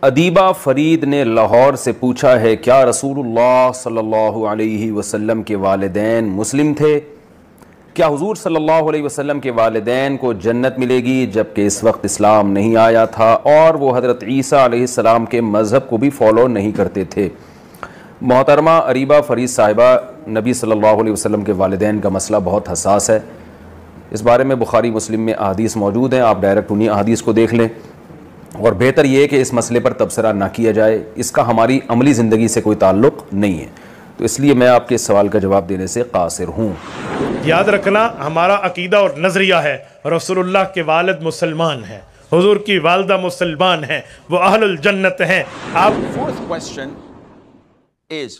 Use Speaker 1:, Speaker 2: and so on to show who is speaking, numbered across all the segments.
Speaker 1: ادیبہ فرید نے لاہور سے پوچھا ہے، کیا رسول اللہ صلی اللہ علیہ وسلم کے والدین مسلم تھے؟ کیا حضور صلی اللہ علیہ وسلم کے والدین کو جنت ملے گی جبکہ اس وقت اسلام نہیں آیا تھا اور وہ حضرت عیسیٰ علیہ السلام کے مذہب کو بھی فالو نہیں کرتے تھے؟ محترمہ اریبہ فرید صاحبہ، نبی صلی اللہ علیہ وسلم کے والدین کا مسئلہ بہت حساس ہے۔ اس بارے میں بخاری مسلم میں احادیث موجود ہیں، آپ ڈائریکٹ انہی احادیث کو دیکھ لیں، اور بہتر یہ کہ اس مسئلے پر تبصرہ نہ کیا جائے، اس کا ہماری عملی زندگی سے کوئی تعلق نہیں ہے، تو اس لیے میں آپ کے اس سوال کا جواب دینے سے قاصر ہوں۔
Speaker 2: یاد رکھنا، ہمارا عقیدہ اور نظریہ ہے رسول اللہ کے والد مسلمان ہیں، حضور کی والدہ مسلمان ہیں، وہ اہل الجنت ہیں۔ آپ
Speaker 3: Fourth question is,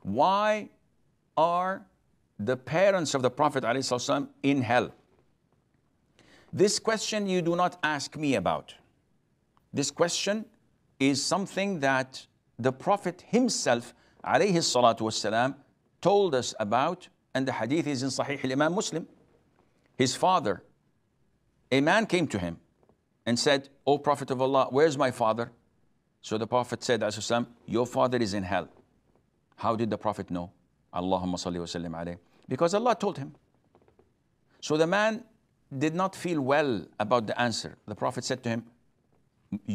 Speaker 3: why are the parents of the Prophet ﷺ in hell? This question you do not ask me about. This question is something that the Prophet himself alayhi salatu wassalam told us about, and the hadith is in Sahih al-Imam Muslim. His father, a man came to him and said, "O Prophet of Allah, where's my father?" So the Prophet said, "Your father is in hell." How did the Prophet know? Allahumma salli wa sallim alayhi. Because Allah told him. So the man did not feel well about the answer. The Prophet said to him,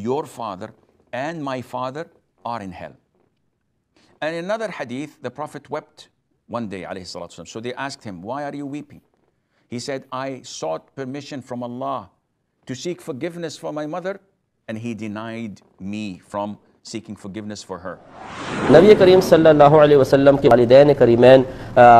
Speaker 3: "Your father and my father are in hell." And in another hadith, the Prophet wept one day, alayhi salatu wasalam. So they asked him, "Why are you weeping?" He said, "I sought permission from Allah to seek forgiveness for my mother, and he denied me from seeking forgiveness for her."
Speaker 4: نبی کریم صلی اللہ علیہ وسلم کے والدین کریمین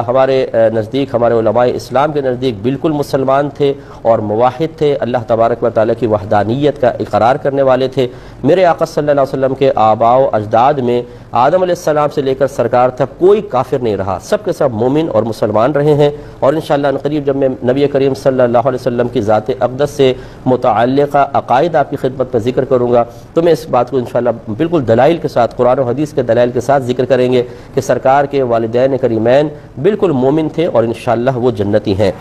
Speaker 4: ہمارے نزدیک، ہمارے علماء اسلام کے نزدیک بالکل مسلمان تھے اور موحد تھے، اللہ تبارک و تعالیٰ کی وحدانیت کا اقرار کرنے والے تھے۔ میرے آقا صلی اللہ علیہ وسلم کے آباء و اجداد میں آدم علیہ السلام سے لے کر سرکار تک کوئی کافر نہیں رہا، سب کے سب مومن اور مسلمان رہے ہیں، اور انشاءاللہ عنقریب جب میں نبی کریم صلی اللہ علیہ وسلم کی ذات اقدس سے متعلقہ عقائد آپ کی خدمت میں ذکر کروں گا تو میں اس بات کو انشاءاللہ بالکل دلائل کے ساتھ، قرآن و حدیث کے دلائل کے ساتھ ذکر کریں گے کہ سرکار کے والدین کریمین بالکل مومن تھے اور انشاءاللہ وہ جنتی ہیں۔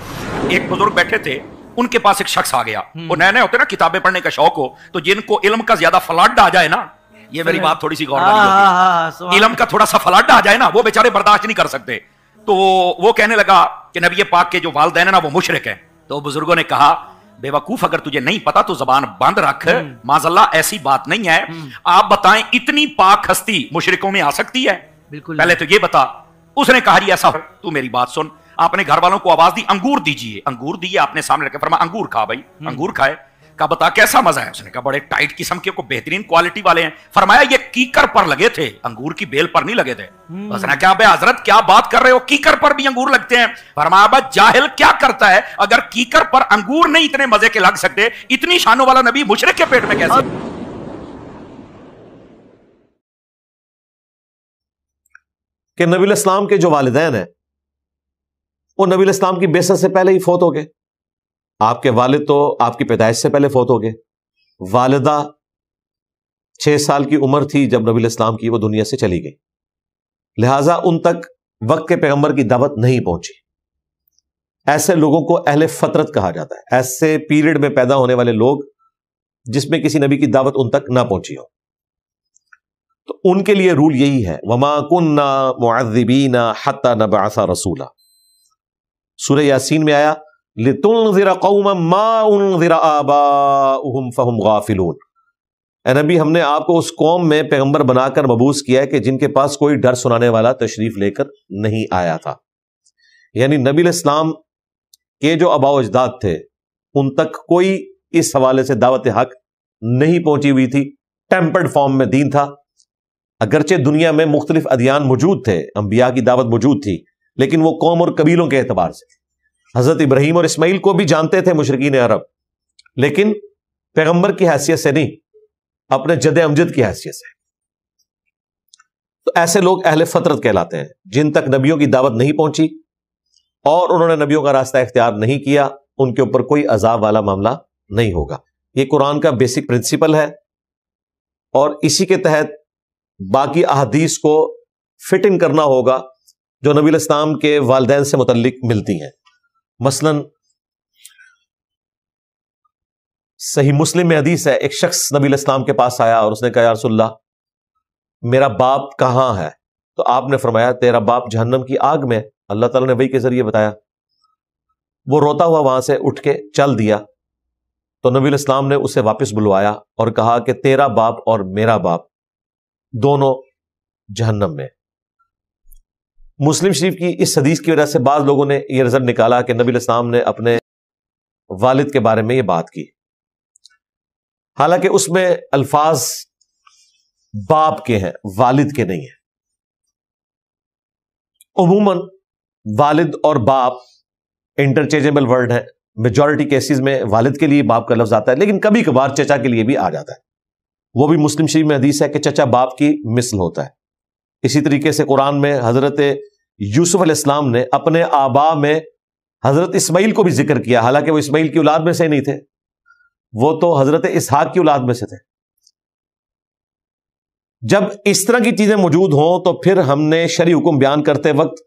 Speaker 5: ایک بزرگ بیٹھے تھے، ان کے پاس ایک شخص آ گیا، وہ نئے نئے ہوتے نا کتابیں پڑھنے کا شوق ہو، تو جن کو علم کا زیادہ فلڈ آ جائے نا، یہ میری بات تھوڑی سی غور والی ہوگی، علم کا تھوڑا سا فلڈ آ جائے نا، وہ بیچارے برداشت نہیں کر سکتے، تو وہ کہنے لگا کہ نبی پاک کے جو والدین ہیں نا وہ مشرک ہیں۔ تو بزرگوں نے کہا، بے وقوف، اگر تجھے نہیں پتا تو زبان بند رکھ، معاذ اللہ ایسی بات نہیں ہے، آپ بتائیں اتنی پاک ہستی مشرکوں میں آ سکتی ہے؟ پہلے تو یہ بتا۔ اس نے کہا، ایسا ہو تو میری بات سن۔ آپ نے گھر والوں کو آواز دی، انگور دیجئے، انگور دیے، آپ نے سامنے رکھا، فرمایا انگور کھا بھائی، انگور کھائے۔ کہا بتا کیسا مزہ ہے؟ اس نے کہا بڑے ٹائٹ قسم کے، کوئی بہترین کوالٹی والے ہیں۔ فرمایا یہ کیکر پر لگے تھے، انگور کی بیل پر نہیں لگے تھے۔ اس نے کہا بے حضرت کیا بات کر رہے ہو، کیکر پر بھی انگور لگتے ہیں؟ فرمایا بس جاہل کیا کرتا ہے، اگر کیکر پر انگور نہیں اتنے مزے کے لگ سکتے، اتنی شانوں والا نبی مشرک کے پیٹ میں کیسے؟
Speaker 6: کہ نبی الاسلام کے جو والدین ہیں وہ نبی الاسلام کی بعثت سے پہلے ہی فوت ہو گئے۔ آپ کے والد تو آپ کی پیدائش سے پہلے فوت ہو گئے، والدہ 6 سال کی عمر تھی جب نبی الاسلام کی وہ دنیا سے چلی گئی، لہٰذا ان تک وقت کے پیغمبر کی دعوت نہیں پہنچی۔ ایسے لوگوں کو اہل فطرت کہا جاتا ہے، ایسے پیریڈ میں پیدا ہونے والے لوگ جس میں کسی نبی کی دعوت ان تک نہ پہنچی ہو، تو ان کے لیے رول یہی ہے، وَمَا كُنَّا مُعَذِّبِينَ حَتَّى نَبْعَثَ رَسُولًا۔ سورہ یاسین میں آیا لِتُنذِرَ قَوْمًا مَا أُنذِرَ آبَاؤُهُمْ فَهُمْ غَافِلُونَ۔ اے نبی، ہم نے آپ کو اس قوم میں پیغمبر بنا کر مبعوث کیا ہے کہ جن کے پاس کوئی ڈر سنانے والا تشریف لے کر نہیں آیا تھا، یعنی نبی الاسلام کے جو آباء و اجداد تھے ان تک کوئی اس حوالے سے دعوت حق نہیں پہنچی ہوئی تھی، ٹیمپرڈ فارم میں دین تھا۔ اگرچہ دنیا میں مختلف ادیان موجود تھے، انبیاء کی دعوت موجود تھی، لیکن وہ قوم اور قبیلوں کے اعتبار سے حضرت ابراہیم اور اسماعیل کو بھی جانتے تھے مشرکین عرب، لیکن پیغمبر کی حیثیت سے نہیں، اپنے جد امجد کی حیثیت سے۔ تو ایسے لوگ اہل فطرت کہلاتے ہیں، جن تک نبیوں کی دعوت نہیں پہنچی اور انہوں نے نبیوں کا راستہ اختیار نہیں کیا، ان کے اوپر کوئی عذاب والا معاملہ نہیں ہوگا۔ یہ قرآن کا بیسک پرنسپل ہے، اور اسی کے تحت باقی احادیث کو فٹ ان کرنا ہوگا جو نبی الاسلام کے والدین سے متعلق ملتی ہیں۔ مثلا صحیح مسلم میں حدیث ہے، ایک شخص نبی علیہ السلام کے پاس آیا اور اس نے کہا یا رسول اللہ میرا باپ کہاں ہے؟ تو آپ نے فرمایا تیرا باپ جہنم کی آگ میں۔ اللہ تعالیٰ نے وحی کے ذریعے بتایا۔ وہ روتا ہوا وہاں سے اٹھ کے چل دیا، تو نبی علیہ السلام نے اسے واپس بلوایا اور کہا کہ تیرا باپ اور میرا باپ دونوں جہنم میں۔ مسلم شریف کی اس حدیث کی وجہ سے بعض لوگوں نے یہ رزلٹ نکالا کہ نبی علیہ السلام نے اپنے والد کے بارے میں یہ بات کی، حالانکہ اس میں الفاظ باپ کے ہیں، والد کے نہیں ہیں۔ عموماً والد اور باپ انٹرچینجبل ورڈ ہیں، میجورٹی کیسز میں والد کے لیے باپ کا لفظ آتا ہے، لیکن کبھی کبھار چچا کے لیے بھی آ جاتا ہے۔ وہ بھی مسلم شریف میں حدیث ہے کہ چچا باپ کی مثل ہوتا ہے۔ اسی طریقے سے قرآن میں حضرت یوسف علیہ السلام نے اپنے آبا میں حضرت اسماعیل کو بھی ذکر کیا، حالانکہ وہ اسماعیل کی اولاد میں سے نہیں تھے، وہ تو حضرت اسحاق کی اولاد میں سے تھے۔ جب اس طرح کی چیزیں موجود ہوں تو پھر ہم نے شرعی حکم بیان کرتے وقت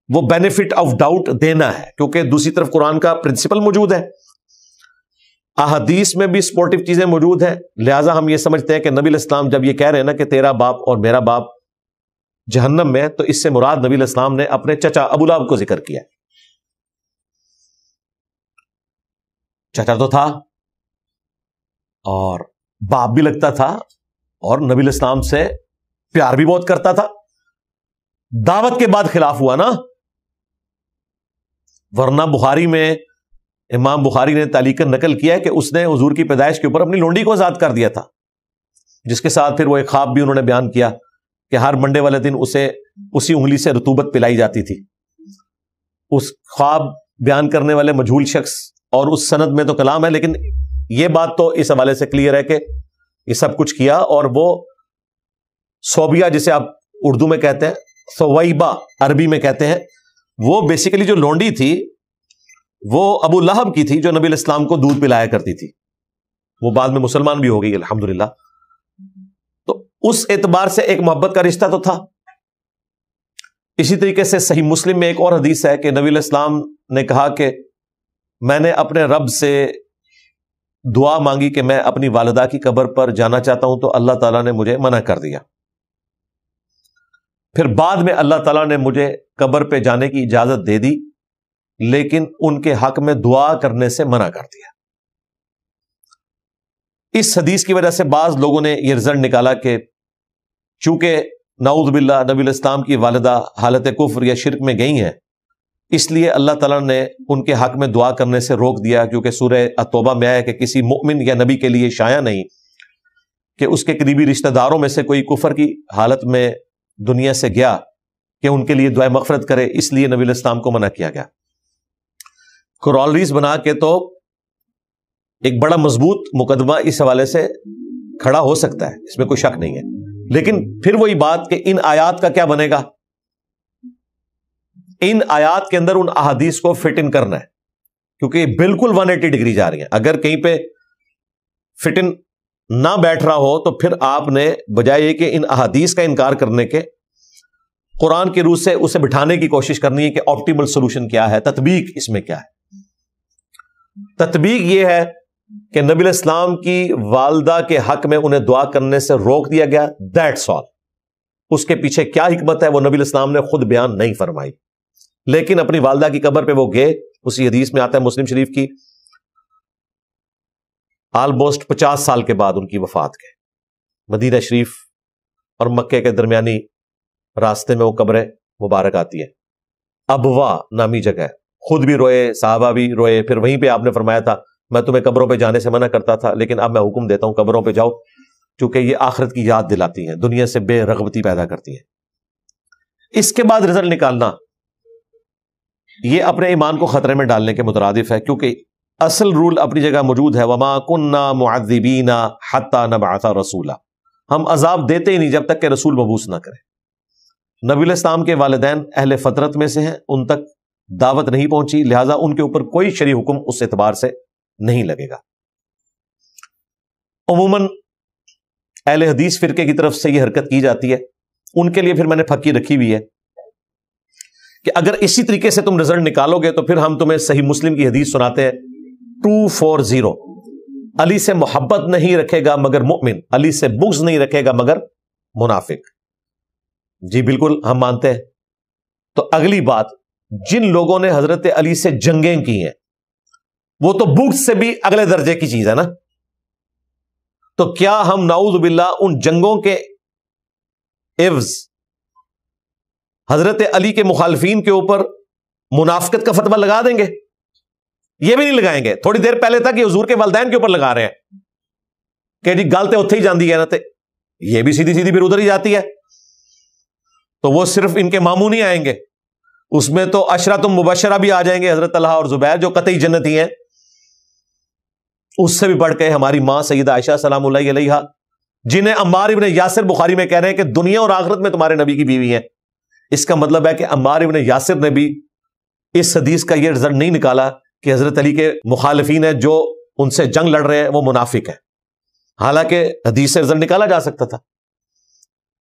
Speaker 6: وہ بینیفٹ آف ڈاؤٹ دینا ہے، کیونکہ دوسری طرف قرآن کا پرنسپل موجود ہے، احادیث میں بھی سپورٹیو چیزیں موجود ہیں، لہٰذا ہم یہ سمجھتے ہیں کہ نبی علیہ السلام جب یہ کہہ رہے ہیں نا کہ تیرا باپ اور میرا باپ جہنم میں، تو اس سے مراد نبی علیہ السلام نے اپنے چچا ابو لہب کو ذکر کیا۔ چچا تو تھا اور باپ بھی لگتا تھا اور نبی علیہ السلام سے پیار بھی بہت کرتا تھا، دعوت کے بعد خلاف ہوا نا، ورنہ بخاری میں امام بخاری نے تعلیقاً نقل کیا ہے کہ اس نے حضور کی پیدائش کے اوپر اپنی لونڈی کو آزاد کر دیا تھا، جس کے ساتھ پھر وہ ایک خواب بھی انہوں نے بیان کیا کہ ہر منڈے والے دن اسے اسی انگلی سے رطوبت پلائی جاتی تھی۔ اس خواب بیان کرنے والے مجہول شخص اور اس سند میں تو کلام ہے، لیکن یہ بات تو اس حوالے سے کلیئر ہے کہ یہ سب کچھ کیا، اور وہ صوبیہ جسے آپ اردو میں کہتے ہیں، ثویبہ عربی میں کہتے ہیں، وہ بیسیکلی جو لونڈی تھی وہ ابو لہب کی تھی جو نبی علیہ السلام کو دودھ پلایا کرتی تھی، وہ بعد میں مسلمان بھی ہو گئی الحمدللہ۔ تو اس اعتبار سے ایک محبت کا رشتہ تو تھا۔ اسی طریقے سے صحیح مسلم میں ایک اور حدیث ہے کہ نبی علیہ السلام نے کہا کہ میں نے اپنے رب سے دعا مانگی کہ میں اپنی والدہ کی قبر پر جانا چاہتا ہوں، تو اللہ تعالیٰ نے مجھے منع کر دیا۔ پھر بعد میں اللہ تعالیٰ نے مجھے قبر پہ جانے کی اجازت دے دی، لیکن ان کے حق میں دعا کرنے سے منع کر دیا۔ اس حدیث کی وجہ سے بعض لوگوں نے یہ رزلٹ نکالا کہ چونکہ نعوذ باللہ نبی علیہ السلام کی والدہ حالت کفر یا شرک میں گئی ہیں، اس لیے اللہ تعالیٰ نے ان کے حق میں دعا کرنے سے روک دیا، کیونکہ سورہ التوبہ میں آیا کہ کسی مؤمن یا نبی کے لیے شایع نہیں کہ اس کے قریبی رشتہ داروں میں سے کوئی کفر کی حالت میں دنیا سے گیا کہ ان کے لیے دعائے مغفرت کرے، اس لیے نبی علیہ السلام کو منع کیا گیا۔ کرالریز بنا کے تو ایک بڑا مضبوط مقدمہ اس حوالے سے کھڑا ہو سکتا ہے، اس میں کوئی شک نہیں ہے، لیکن پھر وہی بات کہ ان آیات کا کیا بنے گا؟ ان آیات کے اندر ان احادیث کو فٹ ان کرنا ہے، کیونکہ یہ بالکل 180 ڈگری جا رہی ہیں۔ اگر کہیں پہ فٹ ان نہ بیٹھ رہا ہو تو پھر آپ نے بجائے یہ کہ ان احادیث کا انکار کرنے کے قرآن کی روح سے اسے بٹھانے کی کوشش کرنی ہے کہ آپٹیمل سولوشن کیا ہے، تطبیق اس میں کیا ہے۔ تطبیق یہ ہے کہ نبی علیہ السلام کی والدہ کے حق میں انہیں دعا کرنے سے روک دیا گیا، دیٹس آل۔ اس کے پیچھے کیا حکمت ہے وہ نبی علیہ السلام نے خود بیان نہیں فرمائی، لیکن اپنی والدہ کی قبر پہ وہ گئے۔ اسی حدیث میں آتا ہے مسلم شریف کی، آلموسٹ 50 سال کے بعد ان کی وفات کے مدینہ شریف اور مکے کے درمیانی راستے میں وہ قبر مبارک آتی ہے، ابوا نامی جگہ ہے۔ خود بھی روئے، صحابہ بھی روئے، پھر وہیں پہ آپ نے فرمایا تھا میں تمہیں قبروں پہ جانے سے منع کرتا تھا، لیکن اب میں حکم دیتا ہوں قبروں پہ جاؤ، چونکہ یہ آخرت کی یاد دلاتی ہیں، دنیا سے بے رغبتی پیدا کرتی ہیں۔ اس کے بعد رزلٹ نکالنا یہ اپنے ایمان کو خطرے میں ڈالنے کے مترادف ہے، کیونکہ اصل رول اپنی جگہ موجود ہے، وَمَا كُنَّا مُعَذِّبِينَ حَتَّى نَبْعَثَ رَسُولًا، ہم عذاب دیتے ہی نہیں جب تک کہ رسول مبعوث نہ کرے۔ نبی علیہ السلام کے والدین اہل فطرت میں سے ہیں، ان تک دعوت نہیں پہنچی، لہٰذا ان کے اوپر کوئی شرعی حکم اس اعتبار سے نہیں لگے گا۔ عموماً اہل حدیث فرقے کی طرف سے یہ حرکت کی جاتی ہے، ان کے لیے پھر میں نے پھکی رکھی ہوئی ہے کہ اگر اسی طریقے سے تم رزلٹ نکالو گے تو پھر ہم تمہیں صحیح مسلم کی حدیث سناتے ہیں 240، علی سے محبت نہیں رکھے گا مگر مؤمن، علی سے بغض نہیں رکھے گا مگر منافق۔ جی بالکل ہم مانتے ہیں۔ تو اگلی بات، جن لوگوں نے حضرت علی سے جنگیں کی ہیں وہ تو بغض سے بھی اگلے درجے کی چیز ہے نا، تو کیا ہم نعوذ باللہ ان جنگوں کے عوض حضرت علی کے مخالفین کے اوپر منافقت کا فتویٰ لگا دیں گے؟ یہ بھی نہیں لگائیں گے۔ تھوڑی دیر پہلے تک یہ حضور کے والدین کے اوپر لگا رہے ہیں کہ جی گالتے اتھے ہی جاندی ہے نا، تے یہ بھی سیدھی سیدھی پھر ادھر ہی جاتی ہے۔ تو وہ صرف ان کے ماموں نہیں آئیں گے، اس میں تو عشرۃ مبشرہ بھی آ جائیں گے، حضرت طلحہ اور زبیر جو قطعی جنتی ہیں۔ اس سے بھی بڑھ کے ہماری ماں سیدہ عائشہ سلام اللہ علیہا، جنہیں عمار ابن یاسر بخاری میں کہہ رہے ہیں کہ دنیا اور آخرت میں تمہارے نبی کی بیوی ہیں۔ اس کا مطلب ہے کہ عمار ابن یاسر نے بھی اس حدیث کا یہ رزلٹ نہیں نکالا کہ حضرت علی کے مخالفین ہیں جو ان سے جنگ لڑ رہے ہیں وہ منافق ہیں، حالانکہ حدیث سے رزلٹ نکالا جا سکتا تھا۔